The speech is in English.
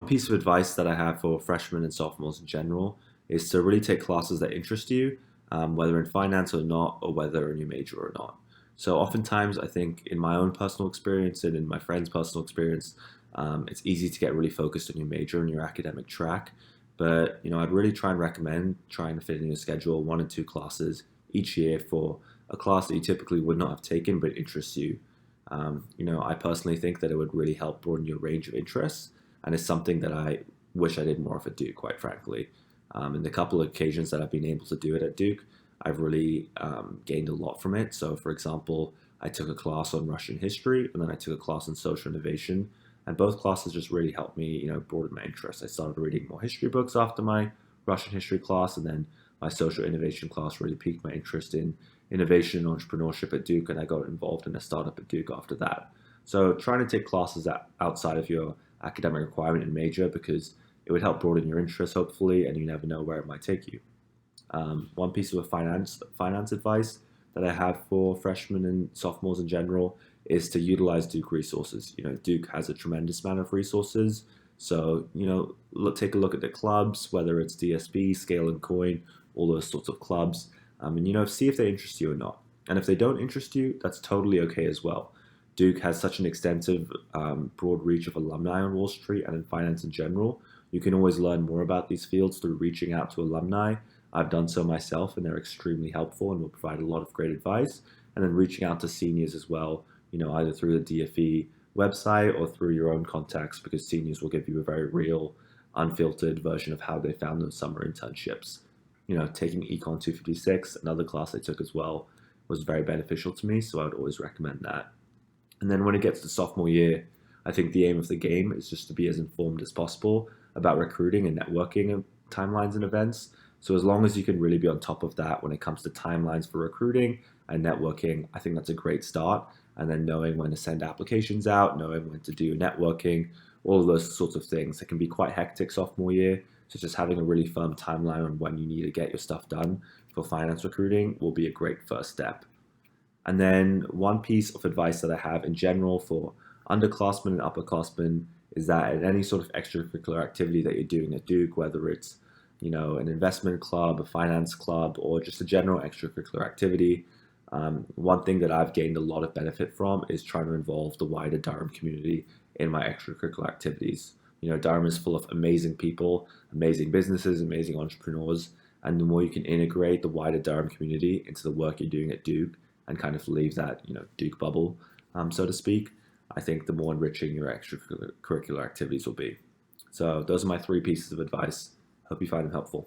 Piece of advice that I have for freshmen and sophomores in general is to really take classes that interest you, whether in finance or not, or whether in your major or not. So oftentimes, I think in my own personal experience and in my friends' personal experience, it's easy to get really focused on your major and your academic track. But I'd really try and recommend trying to fit in your schedule 1 or 2 classes each year for a class that you typically would not have taken but interests you. I personally think that it would really help broaden your range of interests, and it's something that I wish I did more of at Duke, quite frankly. In the couple of occasions that I've been able to do it at Duke, I've really gained a lot from it. So, for example, I took a class on Russian history, and then I took a class on social innovation, and both classes just really helped me, broaden my interests. I started reading more history books after my Russian history class, and then my social innovation class really piqued my interest in innovation and entrepreneurship at Duke, and I got involved in a startup at Duke after that. So, trying to take classes outside of your academic requirement and major, because it would help broaden your interests, hopefully, and you never know where it might take you. One piece of finance advice that I have for freshmen and sophomores in general is to utilize Duke resources. Duke has a tremendous amount of resources. So, take a look at the clubs, whether it's DSB, Scale and Coin, all those sorts of clubs, and see if they interest you or not. And if they don't interest you, that's totally okay as well. Duke has such an extensive, broad reach of alumni on Wall Street and in finance in general. You can always learn more about these fields through reaching out to alumni. I've done so myself, and they're extremely helpful and will provide a lot of great advice. And then reaching out to seniors as well, either through the DFE website or through your own contacts, because seniors will give you a very real, unfiltered version of how they found those summer internships. Taking econ.duke.edu, another class I took as well, was very beneficial to me, so I would always recommend that. And then when it gets to sophomore year, I think the aim of the game is just to be as informed as possible about recruiting and networking and timelines and events. So as long as you can really be on top of that when it comes to timelines for recruiting and networking, I think that's a great start. And then knowing when to send applications out, knowing when to do networking, all of those sorts of things. It can be quite hectic sophomore year. So just having a really firm timeline on when you need to get your stuff done for finance recruiting will be a great first step. And then one piece of advice that I have in general for underclassmen and upperclassmen is that in any sort of extracurricular activity that you're doing at Duke, whether it's an investment club, a finance club, or just a general extracurricular activity, one thing that I've gained a lot of benefit from is trying to involve the wider Durham community in my extracurricular activities. Durham is full of amazing people, amazing businesses, amazing entrepreneurs, and the more you can integrate the wider Durham community into the work you're doing at Duke and kind of leave that, Duke bubble, so to speak, I think the more enriching your extracurricular activities will be. So those are my 3 pieces of advice. Hope you find them helpful.